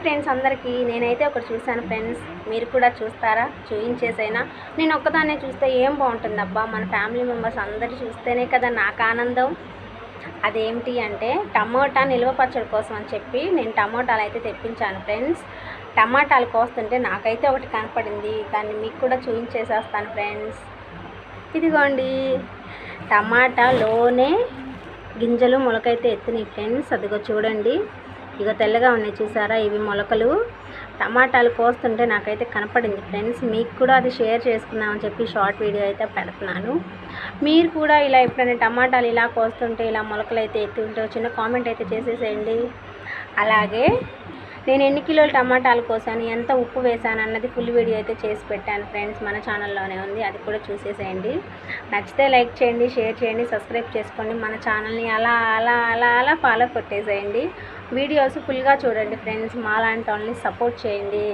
Friends అందరికీ. నేనైతే ఒకటి చూశాను ఫ్రెండ్స్, మీరు కూడా చూస్తారా? చూయించేసైనా. నేను ఒక్కదాన్నే చూస్తే ఏం బాగుంటుందబ్బా, మన ఫ్యామిలీ మెంబర్స్ అందరూ చూస్తేనే కదా నాకు ఆనందం. అదేమిటి అంటే టమోటా నిల్వ పచ్చడి కోసం అని చెప్పి నేను టమోటాలు అయితే తెప్పించాను ఫ్రెండ్స్. టమాటాలు కోస్తుంటే నాకైతే ఒకటి కనపడింది, దాన్ని మీకు కూడా చూయించేసేస్తాను ఫ్రెండ్స్. ఇదిగోండి, టమాటాలోనే గింజలు మొలకైతే ఎత్తినాయి ఫ్రెండ్స్. అదిగో చూడండి, ఇక తెల్లగా ఉన్నాయి చూసారా, ఇవి మొలకలు. టమాటాలు కోస్తుంటే నాకైతే కనపడింది ఫ్రెండ్స్. మీకు కూడా అది షేర్ చేసుకుందామని చెప్పి షార్ట్ వీడియో అయితే పెడుతున్నాను. మీరు కూడా ఇలా ఎప్పుడైనా టమాటాలు ఇలా కోస్తుంటే ఇలా మొలకలు అయితే ఎత్తుంటే చిన్న కామెంట్ అయితే చేసేసేయండి. అలాగే నేను ఎన్ని కిలోలు టమాటాలు కోసాను, ఎంత ఉప్పు వేసాను అన్నది ఫుల్ వీడియో అయితే చేసి పెట్టాను ఫ్రెండ్స్. మన ఛానల్లోనే ఉంది, అది కూడా చూసేసేయండి. నచ్చితే లైక్ చేయండి, షేర్ చేయండి, సబ్స్క్రైబ్ చేసుకోండి. మన ఛానల్ని అలా అలా అలా అలా ఫాలో కొట్టేసేయండి. వీడియోస్ ఫుల్గా చూడండి ఫ్రెండ్స్. మాలాంటి వాళ్ళని సపోర్ట్ చేయండి.